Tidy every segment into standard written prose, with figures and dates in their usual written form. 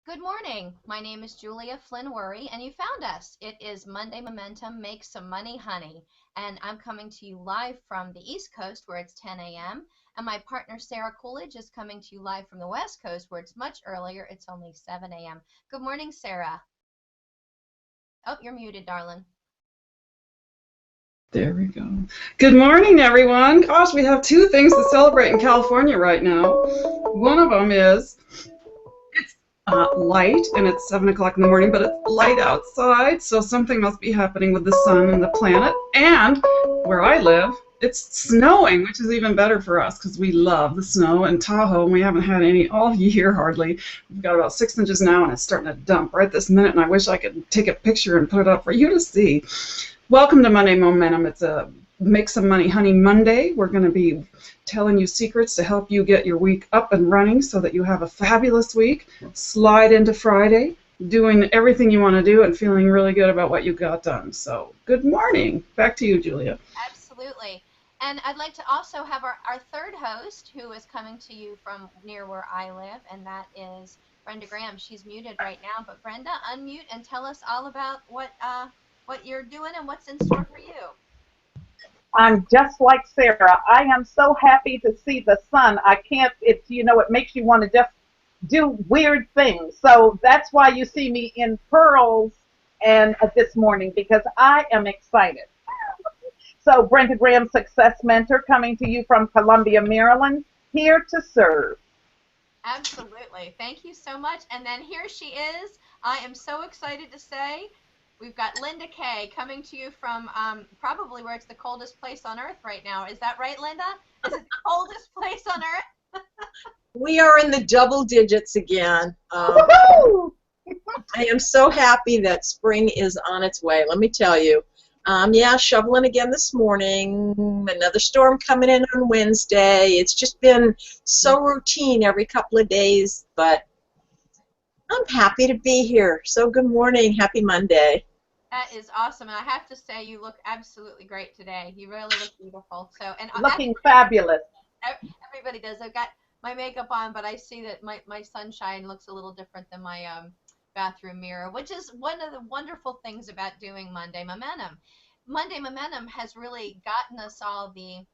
Good morning. My name is Julia Flynn Worry, and you found us. It is Monday Momentum Make Some Money, Honey. And I'm coming to you live from the East Coast where it's 10 a.m. And my partner Sarah Coolidge is coming to you live from the West Coast where it's much earlier. It's only 7 a.m. Good morning, Sarah. Oh, you're muted, darling. There we go. Good morning, everyone. Gosh, we have two things to celebrate in California right now. One of them is it's light, and it's 7 o'clock in the morning, but it's light outside, so something must be happening with the sun and the planet. And where I live, it's snowing, which is even better for us because we love the snow in Tahoe, and we haven't had any all year hardly. We've got about 6 inches now, and it's starting to dump right this minute, and I wish I could take a picture and put it up for you to see. Welcome to Monday Momentum. It's a Make Some Money Honey Monday. We're going to be telling you secrets to help you get your week up and running so that you have a fabulous week. Slide into Friday, doing everything you want to do and feeling really good about what you got done. So, good morning. Back to you, Julia. Absolutely. And I'd like to also have our third host who is coming to you from near where I live, and that is Brenda Graham. She's muted right now, but Brenda, unmute and tell us all about what you're doing and what's in store for you. I'm just like Sarah. I am so happy to see the sun. I can't, it makes you want to just do weird things. So that's why you see me in pearls and this morning, because I am excited. So Brenda Graham, Success Mentor, coming to you from Columbia, Maryland, here to serve. Absolutely. Thank you so much. And then here she is. I am so excited to say we've got Linda Kay coming to you from probably where it's the coldest place on earth right now. Is that right, Linda? Is it the coldest place on earth? We are in the double digits again. I am so happy that spring is on its way, let me tell you. Yeah, shoveling again this morning. Another storm coming in on Wednesday. It's just been so routine every couple of days, but I'm happy to be here. So good morning. Happy Monday. That is awesome, and I have to say you look absolutely great today. You really look beautiful. So, and looking fabulous. Everybody does. I've got my makeup on, but I see that my sunshine looks a little different than my bathroom mirror, which is one of the wonderful things about doing Monday Momentum. Monday Momentum has really gotten us all the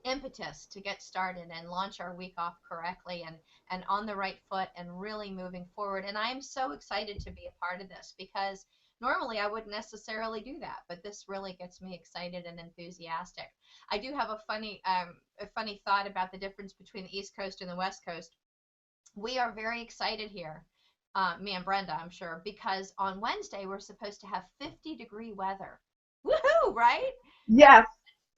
impetus to get started and launch our week off correctly and on the right foot and really moving forward. And I am so excited to be a part of this because normally I wouldn't necessarily do that, but this really gets me excited and enthusiastic. I do have a funny thought about the difference between the East Coast and the West Coast. We are very excited here, me and Brenda, I'm sure, because on Wednesday we're supposed to have 50-degree weather. Woohoo, right? Yes.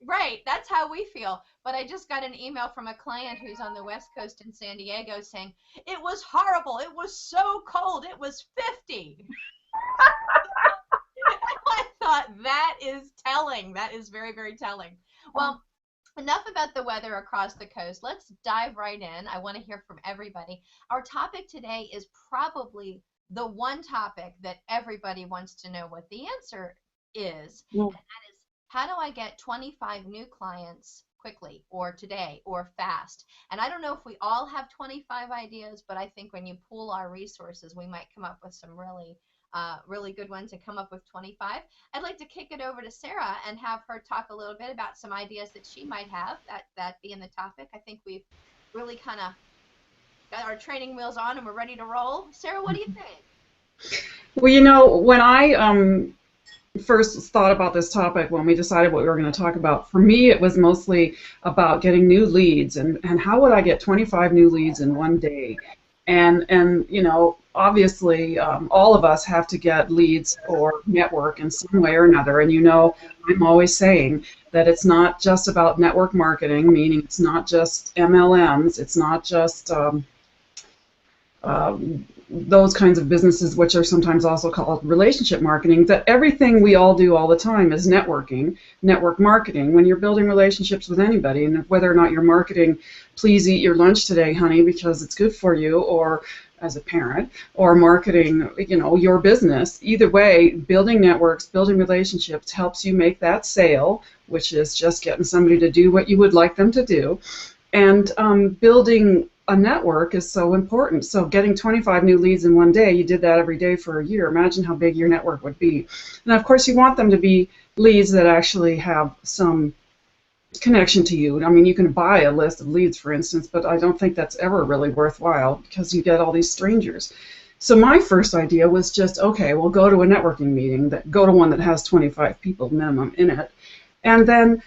Right, that's how we feel. But I just got an email from a client who's on the West Coast in San Diego saying, it was horrible. It was so cold. It was 50. I thought that is telling. That is very, very telling. Well, enough about the weather across the coast. Let's dive right in. I want to hear from everybody. Our topic today is probably the one topic that everybody wants to know what the answer is. And that is, how do I get 25 new clients quickly or today or fast? And I don't know if we all have 25 ideas, but I think when you pool our resources, we might come up with some really good ones to come up with 25. I'd like to kick it over to Sarah and have her talk a little bit about some ideas that she might have, that being the topic. I think we've really kind of got our training wheels on and we're ready to roll. Sarah, what do you think? Well, when I first thought about this topic, when we decided what we were going to talk about, for me it was mostly about getting new leads and how would I get 25 new leads in one day. And obviously all of us have to get leads or network in some way or another. And I'm always saying that it's not just about network marketing, meaning it's not just MLMs, it's not just those kinds of businesses, which are sometimes also called relationship marketing, that everything we all do all the time is networking, network marketing. When you're building relationships with anybody, and whether or not you're marketing, please eat your lunch today, honey, because it's good for you, or as a parent, or marketing, your business, either way, building networks, building relationships helps you make that sale, which is just getting somebody to do what you would like them to do, and building a network is so important. So getting 25 new leads in one day, you did that every day for a year. Imagine how big your network would be. And of course, you want them to be leads that actually have some connection to you. I mean, you can buy a list of leads, for instance, but I don't think that's ever really worthwhile because you get all these strangers. So my first idea was just, okay, we'll go to a networking meeting, go to one that has 25 people minimum in it, and then,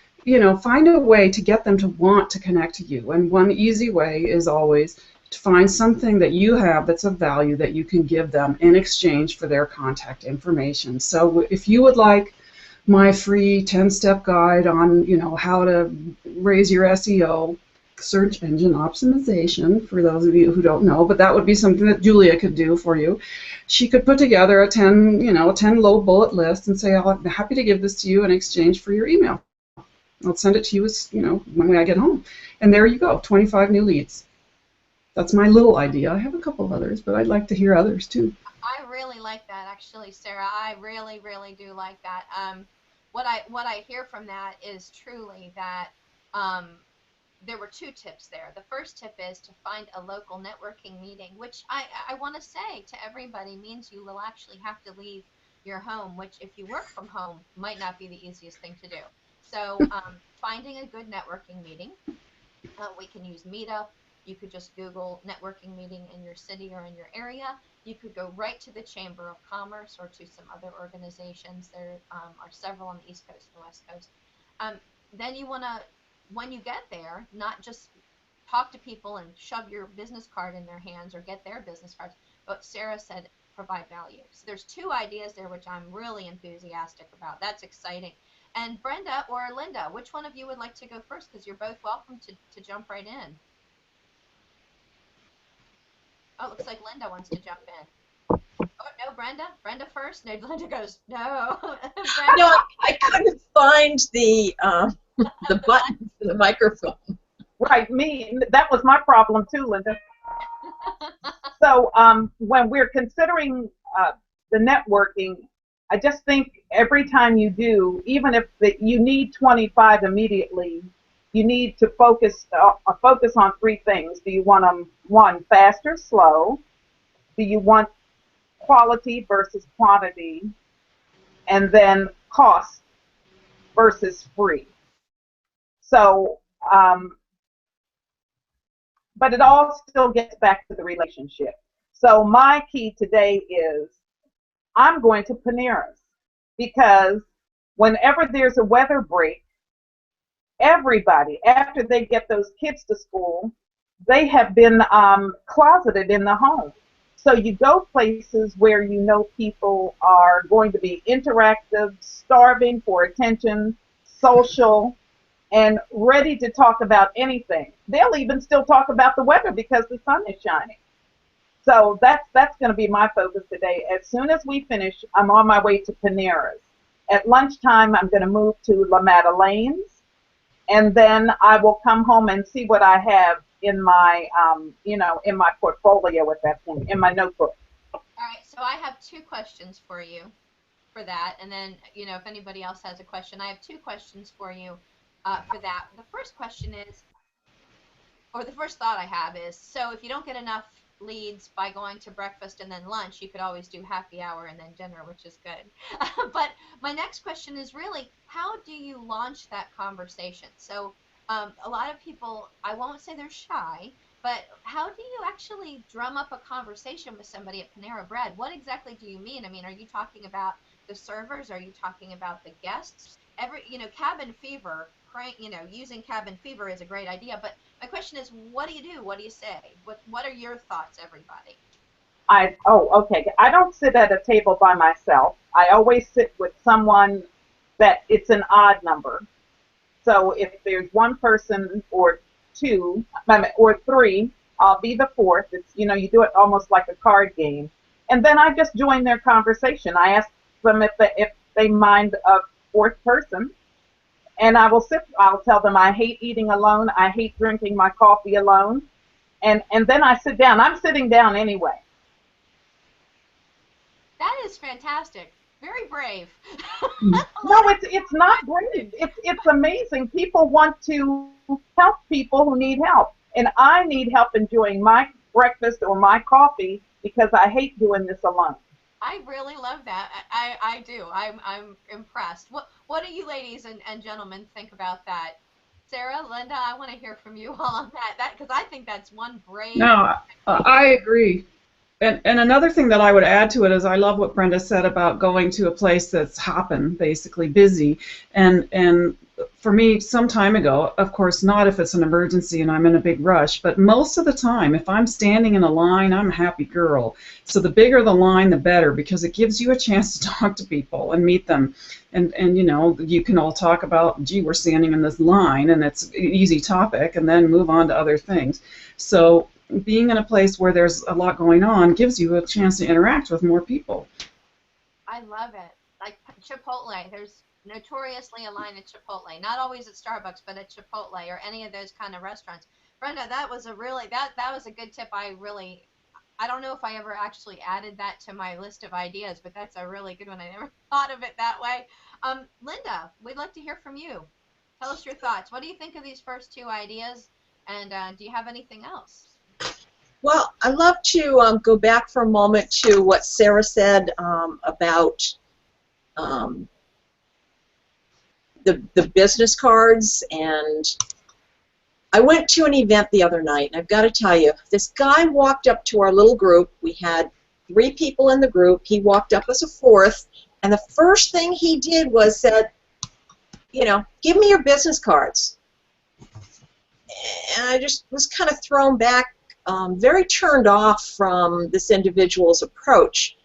find a way to get them to want to connect to you. And one easy way is always to find something that you have that's of value that you can give them in exchange for their contact information. So if you would like my free 10-step guide on, how to raise your SEO, search engine optimization, for those of you who don't know, but that would be something that Julia could do for you. She could put together a 10 low bullet list and say, I'm happy to give this to you in exchange for your email. I'll send it to you as, when I get home. And there you go, 25 new leads. That's my little idea. I have a couple of others, but I'd like to hear others too. I really like that, actually, Sarah. I really, really do like that. What I hear from that is truly that there were two tips there. The first tip is to find a local networking meeting, which I want to say to everybody means you will actually have to leave your home, which if you work from home might not be the easiest thing to do. So finding a good networking meeting, we can use Meetup. You could just Google networking meeting in your city or in your area. You could go right to the Chamber of Commerce or to some other organizations. There are several on the East Coast and West Coast. Then you want to, when you get there, not just talk to people and shove your business card in their hands or get their business cards, but Sarah said provide value. So there's two ideas there which I'm really enthusiastic about. That's exciting. And Brenda or Linda, which one of you would like to go first? Because you're both welcome to jump right in. Oh, it looks like Linda wants to jump in. Oh, no, Brenda? Brenda first? No, Linda goes, no. No, I couldn't find the button for the microphone. Right, that was my problem too, Linda. So when we're considering the networking, I just think every time you do, even if you need 25 immediately, you need to focus on three things. Do you want them, one, fast or slow? Do you want quality versus quantity? And then cost versus free. So, but it all still gets back to the relationship. So my key today is I'm going to Panera's, because whenever there's a weather break, everybody, after they get those kids to school, they have been closeted in the home. So you go places where you know people are going to be interactive, starving for attention, social, and ready to talk about anything. They'll even still talk about the weather because the sun is shining. So that's going to be my focus today. As soon as we finish, I'm on my way to Panera's. At lunchtime, I'm going to move to La Madeleine's, and then I will come home and see what I have in my, in my portfolio at that point, in my notebook. All right, so I have two questions for you for that, and then, if anybody else has a question, I have two questions for you for that. The first question is, or the first thought I have is, so if you don't get enough leads by going to breakfast and then lunch, you could always do happy hour and then dinner, which is good. But my next question is really, how do you launch that conversation? So a lot of people, I won't say they're shy, but how do you actually drum up a conversation with somebody at Panera Bread? What exactly do you mean? I mean, are you talking about the servers? Are you talking about the guests? Cabin fever, using cabin fever is a great idea, but my question is, what do you do? What do you say? What are your thoughts, everybody? Okay. I don't sit at a table by myself. I always sit with someone that it's an odd number. So if there's one person or two or three, I'll be the fourth. It's, you do it almost like a card game. And then I just join their conversation. I ask them if they mind a fourth person. And I'll tell them I hate eating alone. I hate drinking my coffee alone. And then I sit down. I'm sitting down anyway. That is fantastic. Very brave. No, it's not brave. It's amazing. People want to help people who need help. and I need help enjoying my breakfast or my coffee because I hate doing this alone. I really love that. I do. I'm impressed. What do you ladies and gentlemen think about that? Sarah, Linda, I want to hear from you all on that because I think that's one brave. No, I agree. And another thing that I would add to it is I love what Brenda said about going to a place that's hopping, basically busy. And for me, some time ago, of course, not if it's an emergency and I'm in a big rush, but most of the time, if I'm standing in a line, I'm a happy girl. So the bigger the line, the better, because it gives you a chance to talk to people and meet them. And you know, you can all talk about, gee, we're standing in this line, and it's an easy topic, and then move on to other things. So being in a place where there's a lot going on gives you a chance to interact with more people. I love it. Like Chipotle, there's notoriously a line at Chipotle. Not always at Starbucks, but at Chipotle or any of those kind of restaurants. Brenda, that was a really that was a good tip. I don't know if I ever actually added that to my list of ideas, but that's a really good one. I never thought of it that way. Linda, we'd like to hear from you. Tell us your thoughts. What do you think of these first two ideas? And do you have anything else? Well, I'd love to go back for a moment to what Sarah said about the business cards. And I went to an event the other night, and I've got to tell you, this guy walked up to our little group. We had 3 people in the group. He walked up as a 4th, and the first thing he did was said, you know, give me your business cards. And I just was kind of thrown back, very turned off from this individual's approach.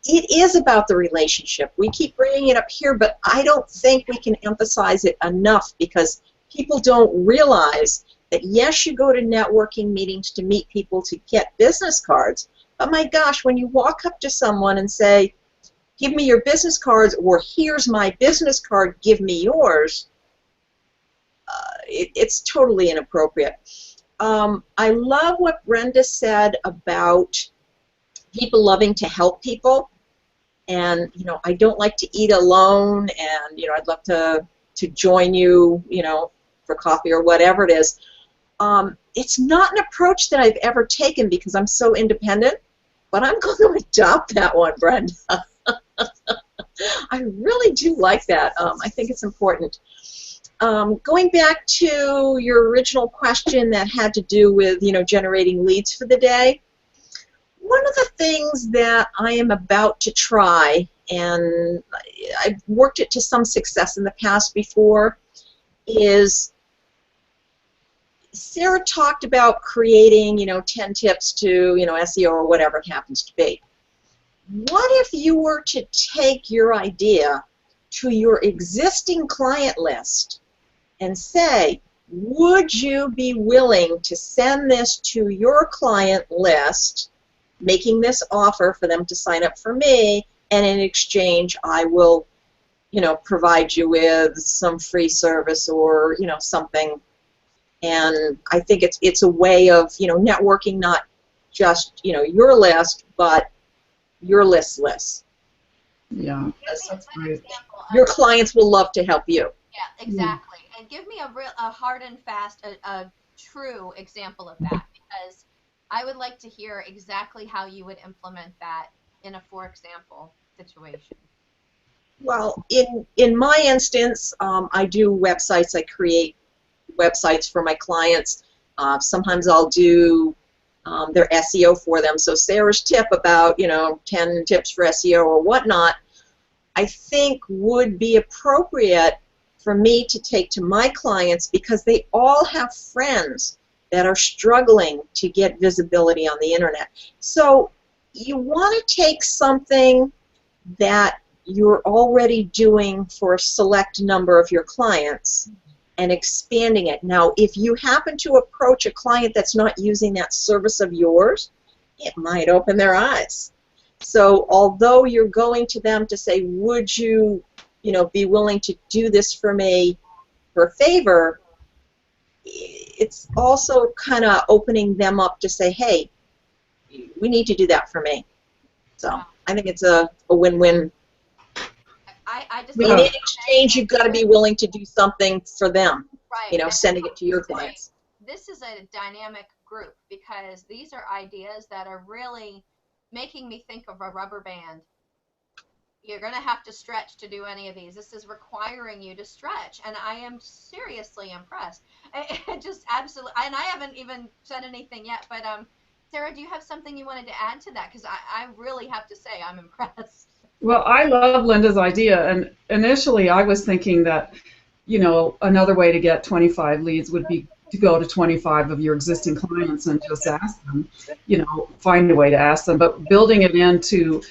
It is about the relationship. We keep bringing it up here, but I don't think we can emphasize it enough, because people don't realize that, yes, you go to networking meetings to meet people to get business cards, but my gosh, when you walk up to someone and say, give me your business cards, or here's my business card, give me yours, it's totally inappropriate. I love what Brenda said about people loving to help people, and you know, I don't like to eat alone, and you know, I'd love to join you, you know, for coffee or whatever it is. It's not an approach that I've ever taken because I'm so independent, but I'm going to adopt that one, Brenda. I really do like that. I think it's important. Going back to your original question that had to do with, you know, generating leads for the day, one of the things that I am about to try, and I've worked it to some success in the past before, is Sarah talked about creating, you know, 10 tips to, you know, SEO or whatever it happens to be. What if you were to take your idea to your existing client list and say, would you be willing to send this to your client list, making this offer for them to sign up for me, and in exchange I will, you know, provide you with some free service or, you know, something. And I think it's a way of, you know, networking, not just, you know, your list, but your list. Yeah, that's great. Your clients will love to help you. Yeah, exactly. And give me a hard and fast, a true example of that, because I would like to hear exactly how you would implement that in a for example situation. Well, in my instance, I do websites. I create websites for my clients. Sometimes I'll do their SEO for them. So Sarah's tip about, you know, 10 tips for SEO or whatnot, I think would be appropriate for me to take to my clients, because they all have friends that are struggling to get visibility on the internet. So you want to take something that you're already doing for a select number of your clients and expanding it. Now, if you happen to approach a client that's not using that service of yours, it might open their eyes. So although you're going to them to say, would you, you know, be willing to do this for me for a favor, it's also kind of opening them up to say, hey, we need to do that for me. So I think it's a win-win. In exchange, you've got to be willing to do something for them. Right. You know, sending it to your clients. this is a dynamic group because these are ideas that are really making me think of a rubber band. You're going to have to stretch to do any of these. This is requiring you to stretch, and I am seriously impressed. Just absolutely, and I haven't even said anything yet, but Sarah, do you have something you wanted to add to that? Because I really have to say I'm impressed. Well, I love Linda's idea, and initially I was thinking that, another way to get 25 leads would be to go to 25 of your existing clients and just ask them, find a way to ask them, but building it into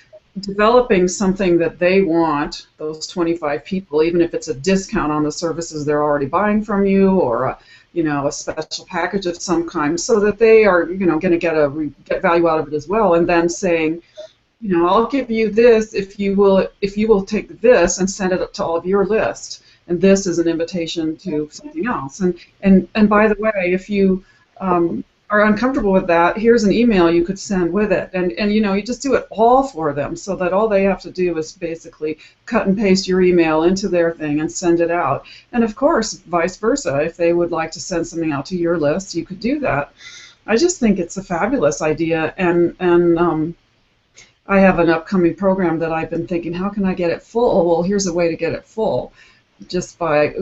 developing something that they want, those 25 people, even if it's a discount on the services they're already buying from you, or a special package of some kind, so that they are, going to get value out of it as well, and then saying, I'll give you this if you will take this and send it up to all of your list. And this is an invitation to something else. And by the way, if you are uncomfortable with that, here's an email you could send with it. And you just do it all for them, so that all they have to do is basically cut and paste your email into their thing and send it out. And of course, vice versa, if they would like to send something out to your list, you could do that. I just think it's a fabulous idea, and I have an upcoming program that I've been thinking, how can I get it full? Well, here's a way to get it full. Just by,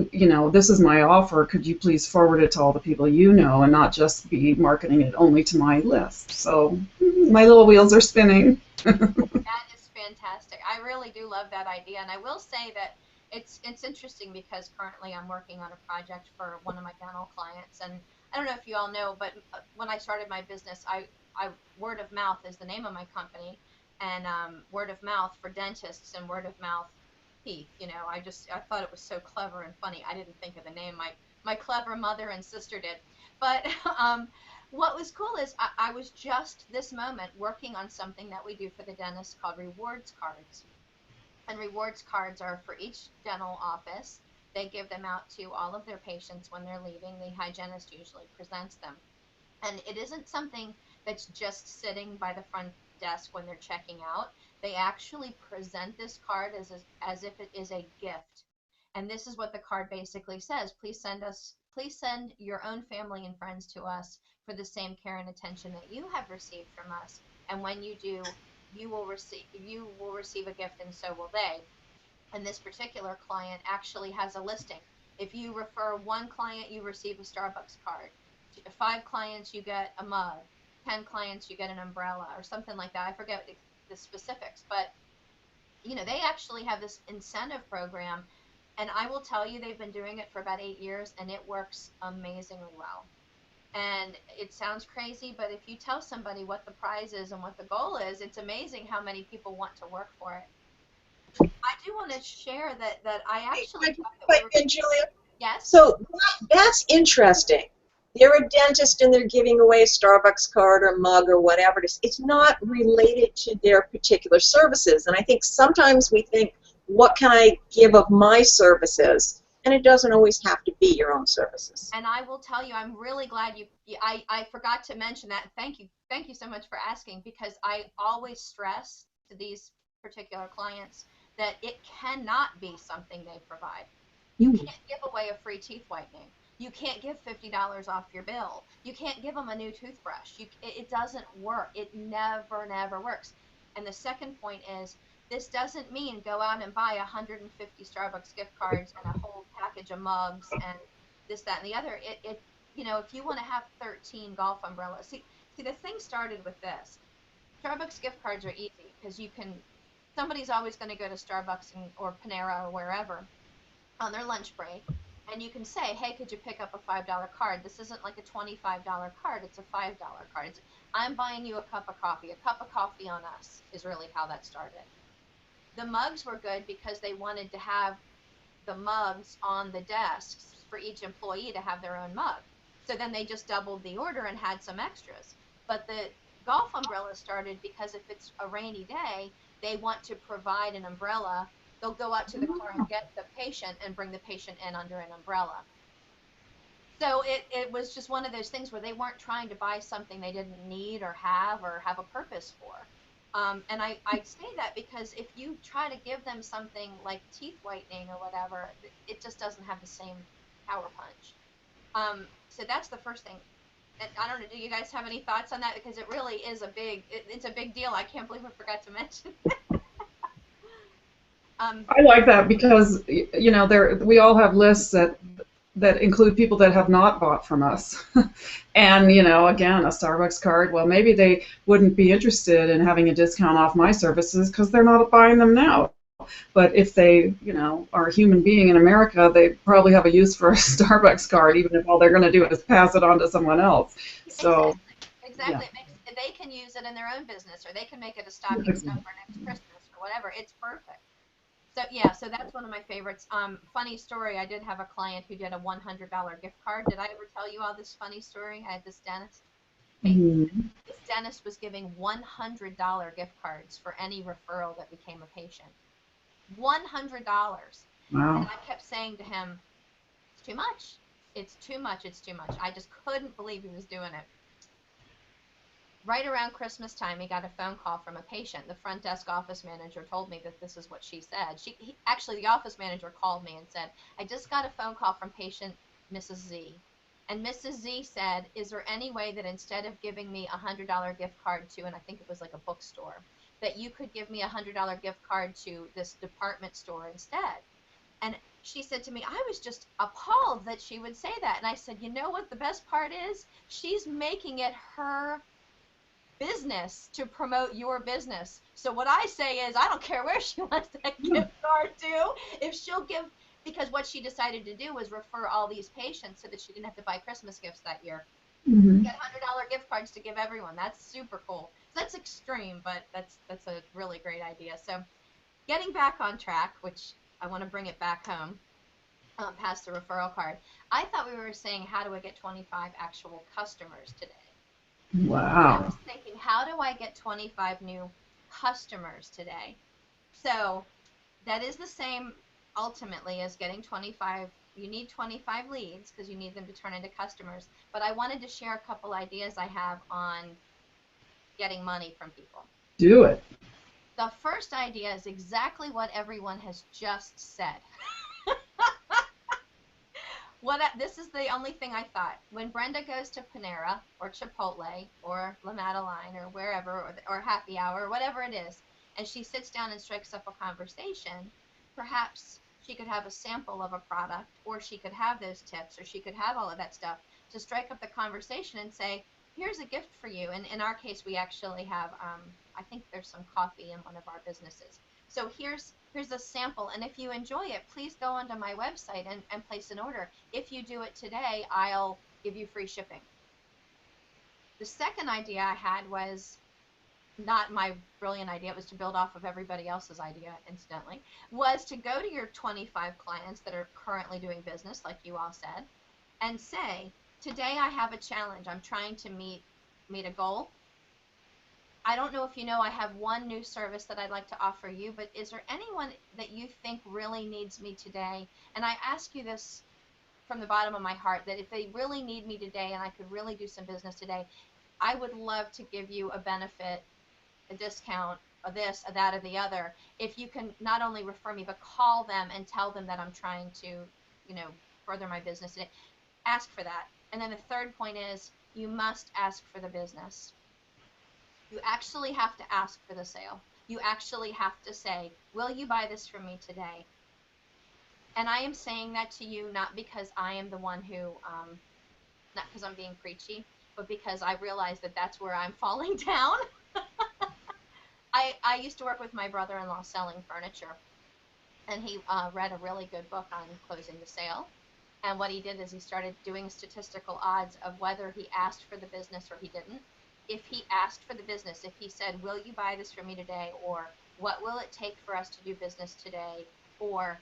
this is my offer. Could you please forward it to all the people you know and not just be marketing it only to my list? So my little wheels are spinning. That is fantastic. I really do love that idea. And I will say that it's interesting because currently I'm working on a project for one of my dental clients. And I don't know if you all know, but when I started my business, I word of mouth is the name of my company. And word of mouth for dentists and word of mouth teeth. I thought it was so clever and funny. I didn't think of the name. My clever mother and sister did. But what was cool is I was just this moment working on something that we do for the dentist called rewards cards. And rewards cards are for each dental office. They give them out to all of their patients when they're leaving. The hygienist usually presents them. And it isn't something that's just sitting by the front desk when they're checking out. They actually present this card as if it is a gift. And this is what the card basically says. Please send your own family and friends to us for the same care and attention that you have received from us. And when you do, you will receive a gift, and so will they. And this particular client actually has a listing. If you refer one client, you receive a Starbucks card. 5 clients, you get a mug. 10 clients, you get an umbrella or something like that. I forget the specifics, but they actually have this incentive program, and I will tell you they've been doing it for about 8 years, and it works amazingly well. And it sounds crazy, but if you tell somebody what the prize is and what the goal is, it's amazing how many people want to work for it. I do want to share that I actually thought that we were. And Julia, Yes? so that's interesting. They're a dentist and they're giving away a Starbucks card or mug or whatever it is. It's not related to their particular services. And I think sometimes we think, what can I give of my services? And it doesn't always have to be your own services. And I will tell you, I'm really glad I forgot to mention that. Thank you so much for asking, because I always stress to these particular clients that it cannot be something they provide. You can't give away a free teeth whitening. You can't give $50 off your bill. You can't give them a new toothbrush. It doesn't work. It never works. And the second point is, this doesn't mean go out and buy 150 Starbucks gift cards and a whole package of mugs and this, that, and the other. If you want to have 13 golf umbrellas, see, the thing started with this. Starbucks gift cards are easy because somebody's always going to go to Starbucks or Panera or wherever on their lunch break, and you can say, hey, could you pick up a $5 card? This isn't like a $25 card, it's a $5 card. I'm buying you a cup of coffee. A cup of coffee on us is really how that started. The mugs were good because they wanted to have the mugs on the desks for each employee to have their own mug. So then they just doubled the order and had some extras. But the golf umbrella started because if it's a rainy day, they want to provide an umbrella. They'll go out to the car and get the patient and bring the patient in under an umbrella. So it was just one of those things where they weren't trying to buy something they didn't need or have a purpose for. And I say that because if you try to give them something like teeth whitening or whatever, it just doesn't have the same power punch. So that's the first thing. And I don't know, do you guys have any thoughts on that? Because it really is it's a big deal. I can't believe I forgot to mention. I like that because there we all have lists that include people that have not bought from us. And again, a Starbucks card, well, maybe they wouldn't be interested in having a discount off my services because they're not buying them now. But if they, are a human being in America, they probably have a use for a Starbucks card, even if all they're going to do is pass it on to someone else. So, Exactly. yeah. Exactly. They can use it in their own business, or they can make it a stocking stuff for next Christmas or whatever. It's perfect. So yeah, so that's one of my favorites. Funny story. I did have a client who did a $100 gift card. Did I ever tell you all this funny story? I had this dentist. Okay, Mhm. this dentist was giving $100 gift cards for any referral that became a patient. $100. And Wow. I kept saying to him, it's too much. It's too much. It's too much. I just couldn't believe he was doing it. Right around Christmas time, he got a phone call from a patient. The front desk office manager told me that this is what she said. Actually, the office manager called me and said, I just got a phone call from patient Mrs. Z. And Mrs. Z said, is there any way that instead of giving me a $100 gift card to, and I think it was like a bookstore, that you could give me a $100 gift card to this department store instead? And she said to me, I was just appalled that she would say that. And I said, you know what the best part is? She's making it her business to promote your business. So what I say is, I don't care where she wants that gift card to. If she'll give, because what she decided to do was refer all these patients so that she didn't have to buy Christmas gifts that year. Mhm. Get $100 gift cards to give everyone. That's super cool. So that's extreme, but that's a really great idea. So getting back on track, which I want to bring it back home, past the referral card. I thought we were saying, how do I get 25 actual customers today? I Wow. was thinking, how do I get 25 new customers today? So that is the same ultimately as getting 25. You need 25 leads because you need them to turn into customers. But I wanted to share a couple ideas I have on getting money from people. Do it. The first idea is exactly what everyone has just said. This is the only thing I thought. When Brenda goes to Panera or Chipotle or La Madeline or wherever, or Happy Hour or whatever it is, and she sits down and strikes up a conversation, perhaps she could have a sample of a product, or she could have those tips, or she could have all of that stuff to strike up the conversation and say, here's a gift for you. And in our case, we actually have, I think there's some coffee in one of our businesses. So here's a sample, and if you enjoy it, please go onto my website and place an order. If you do it today, I'll give you free shipping. The second idea I had was not my brilliant idea, it was to build off of everybody else's idea, incidentally, was to go to your 25 clients that are currently doing business, like you all said, and say, today I have a challenge. I'm trying to meet a goal. I don't know if you know, I have one new service that I'd like to offer you, but is there anyone that you think really needs me today? And I ask you this from the bottom of my heart, that if they really need me today and I could really do some business today, I would love to give you a benefit, a discount, or this, or that, or the other. If you can not only refer me, but call them and tell them that I'm trying to, further my business today. Ask for that. And then the third point is, you must ask for the business. You actually have to ask for the sale. You actually have to say, will you buy this from me today? And I am saying that to you not because I am the one who, not because I'm being preachy, but because I realize that that's where I'm falling down. I used to work with my brother-in-law selling furniture, and he read a really good book on closing the sale. And what he did is he started doing statistical odds of whether he asked for the business or he didn't. If he asked for the business, if he said, will you buy this for me today? Or what will it take for us to do business today? Or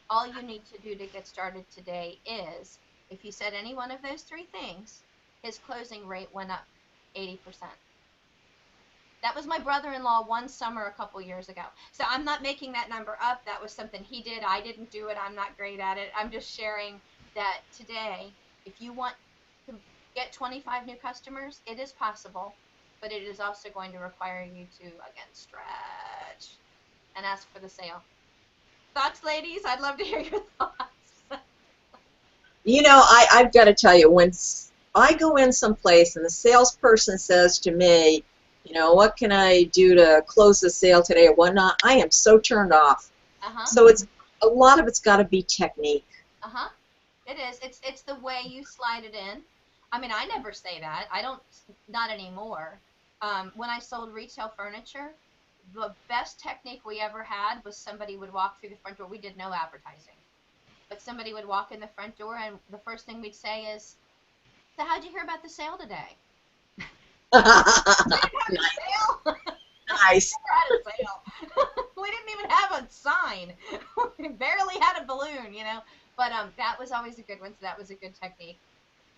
all you need to do to get started today is, if he said any one of those three things, his closing rate went up 80%. That was my brother-in-law one summer a couple years ago. So I'm not making that number up. That was something he did. I didn't do it. I'm not great at it. I'm just sharing that today, if you want to get 25 new customers, it is possible, but it is also going to require you to, again, stretch and ask for the sale. Thoughts, ladies? I'd love to hear your thoughts. You know, I've got to tell you, when I go in someplace and the salesperson says to me, you know, what can I do to close the sale today or whatnot, I am so turned off. So it's a lot of it's got to be technique. It is. It's the way you slide it in. I mean, I never say that. I don't. Not anymore. When I sold retail furniture, the best technique we ever had was somebody would walk through the front door. We did no advertising, but somebody would walk in the front door, and the first thing we'd say is, "So how'd you hear about the sale today?" Sale? Nice. We never had a sale. We didn't even have a sign. We barely had a balloon, you know. But that was always a good one. So that was a good technique.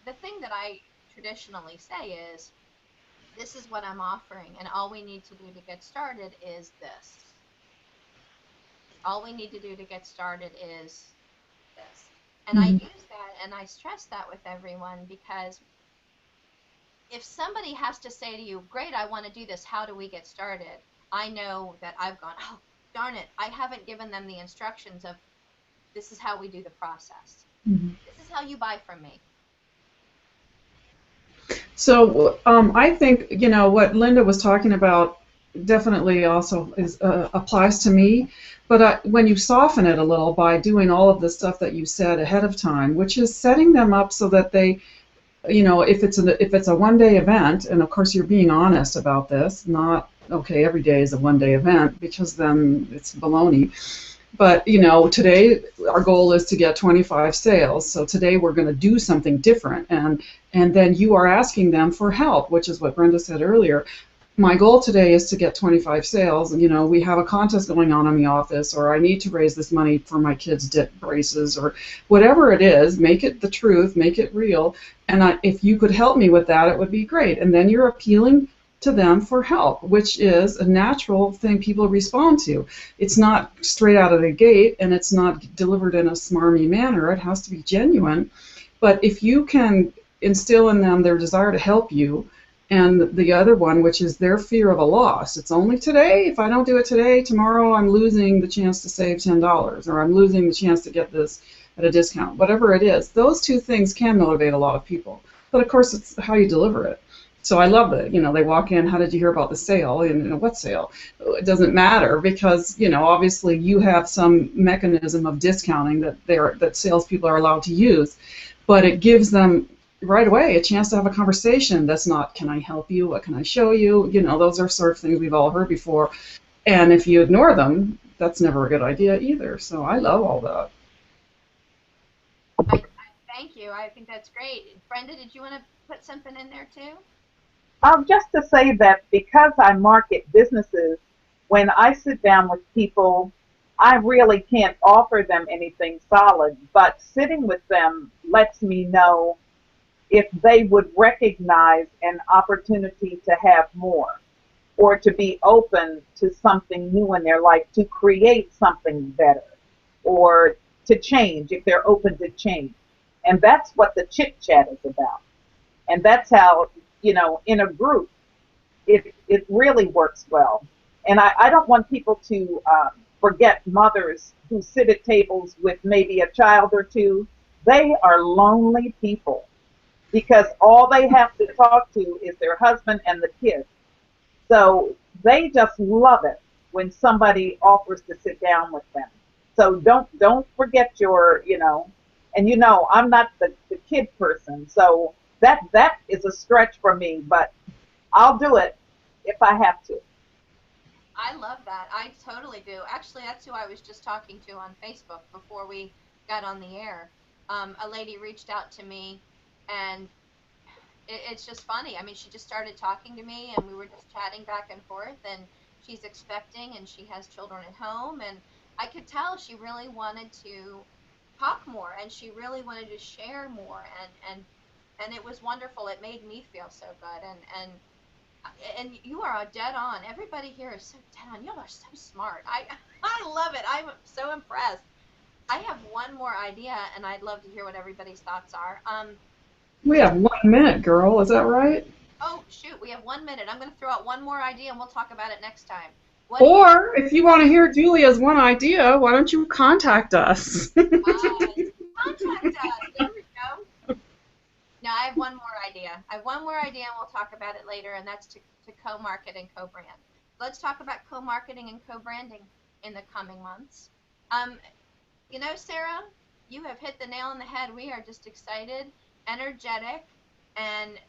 The thing that I traditionally say is, this is what I'm offering, and all we need to do to get started is this. All we need to do to get started is this. And I use that and I stress that with everyone, because if somebody has to say to you, great, I want to do this, how do we get started? I know that I've gone, oh, darn it, I haven't given them the instructions of, this is how we do the process. This is how you buy from me. So I think, you know, what Linda was talking about definitely also applies to me. But when you soften it a little by doing all of the stuff that you said ahead of time, which is setting them up so that they, you know, if it's a one-day event, and of course you're being honest about this, not, okay, every day is a one-day event, because then it's baloney. But, you know, today our goal is to get 25 sales. So today we're going to do something different. And then you are asking them for help, which is what Brenda said earlier. My goal today is to get 25 sales. And, you know, we have a contest going on in the office, or I need to raise this money for my kids' dip braces, or whatever it is. Make it the truth, make it real. And if you could help me with that, it would be great. And then you're appealing to them for help, which is a natural thing people respond to. It's not straight out of the gate, and it's not delivered in a smarmy manner. It has to be genuine. But if you can instill in them their desire to help you, and the other one, which is their fear of a loss. It's only today. If I don't do it today, tomorrow I'm losing the chance to save $10, or I'm losing the chance to get this at a discount. Whatever it is, those two things can motivate a lot of people. But of course, it's how you deliver it. So I love it. You know, they walk in, how did you hear about the sale? And, you know, what sale? It doesn't matter, because, you know, obviously you have some mechanism of discounting that salespeople are allowed to use, but it gives them right away a chance to have a conversation that's not, can I help you? What can I show you? You know, those are sort of things we've all heard before. And if you ignore them, that's never a good idea either. So I love all that. Thank you. I think that's great. Brenda, did you want to put something in there too? Just to say that because I market businesses, when I sit down with people, I really can't offer them anything solid, but sitting with them lets me know if they would recognize an opportunity to have more, or to be open to something new in their life, to create something better, or to change if they're open to change. And that's what the chit chat is about. And that's how, you know, in a group, it really works well. And I don't want people to forget mothers who sit at tables with maybe a child or two. They are lonely people, because all they have to talk to is their husband and the kids. So they just love it when somebody offers to sit down with them. So don't forget your, you know, and you know, I'm not the kid person, so that is a stretch for me, but I'll do it if I have to. I love that. I totally do. Actually, that's who I was just talking to on Facebook before we got on the air. A lady reached out to me, and it's just funny. I mean, she just started talking to me, and we were just chatting back and forth, and she's expecting, and she has children at home, and I could tell she really wanted to talk more, and she really wanted to share more, and it was wonderful. It made me feel so good, and you are dead on. Everybody here is so dead on. You are so smart. I love it. I'm so impressed. I have one more idea, and I'd love to hear what everybody's thoughts are. We have 1 minute, girl. Is that right? Oh, shoot. We have 1 minute. I'm going to throw out one more idea, and we'll talk about it next time. Or if you want to hear Julia's one idea, why don't you contact us? Contact us. There we go. I have one more idea. I have one more idea, and we'll talk about it later, and that's to co-market and co-brand. Let's talk about co-marketing and co-branding in the coming months. Um, Sarah, you have hit the nail on the head. We are just excited, energetic, and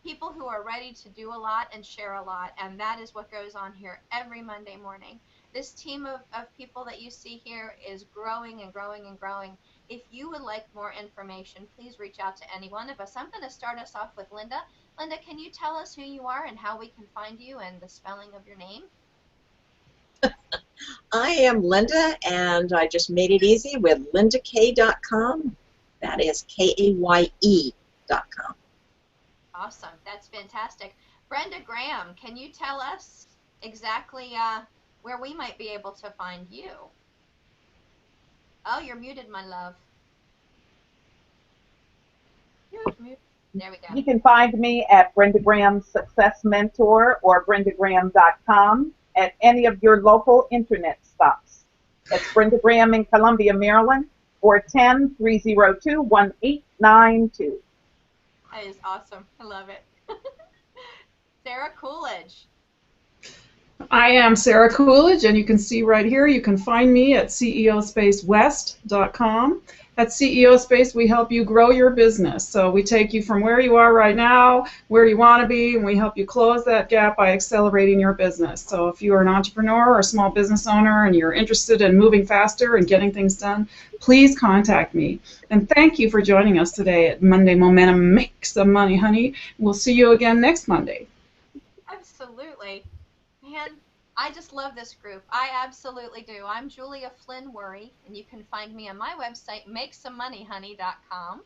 people who are ready to do a lot and share a lot. And that is what goes on here every Monday morning. This team of people that you see here is growing and growing and growing. If you would like more information, please reach out to any one of us. I'm going to start us off with Linda. Linda, can you tell us who you are and how we can find you and the spelling of your name? I am Linda, and I just made it easy with lindakay.com. That is KAYE.com. Awesome. That's fantastic. Brenda Graham, can you tell us exactly where we might be able to find you? Oh, you're muted, my love. Mute. There we go. You can find me at Brenda Graham Success Mentor or BrendaGraham.com at any of your local internet stops. That's Brenda Graham in Columbia, Maryland, 410-302-1892. That is awesome. I love it. Sarah Coolidge. I am Sarah Coolidge, and you can see right here, you can find me at ceospacewest.com. At CEO Space, we help you grow your business. So we take you from where you are right now, where you want to be, and we help you close that gap by accelerating your business. So if you are an entrepreneur or a small business owner and you're interested in moving faster and getting things done, please contact me. And thank you for joining us today at Monday Momentum. Make some money, honey. We'll see you again next Monday. Absolutely. Man, I just love this group. I absolutely do. I'm Julia Flynn Worry, and you can find me on my website, makesomemoneyhoney.com.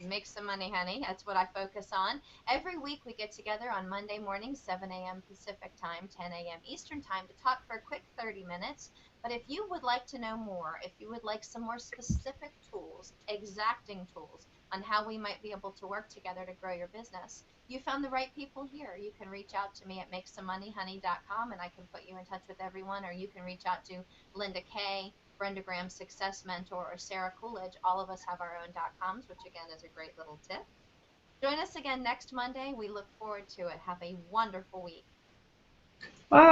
Make some money, honey. That's what I focus on. Every week we get together on Monday morning, 7 a.m. Pacific time, 10 a.m. Eastern time to talk for a quick 30 minutes. But if you would like to know more, if you would like some more specific tools, exacting tools on how we might be able to work together to grow your business, you found the right people here. You can reach out to me at makesomemoneyhoney.com and I can put you in touch with everyone, or you can reach out to Linda Kay, Brenda Graham Success Mentor, or Sarah Coolidge. All of us have our own .coms, which again is a great little tip. Join us again next Monday. We look forward to it. Have a wonderful week. Bye.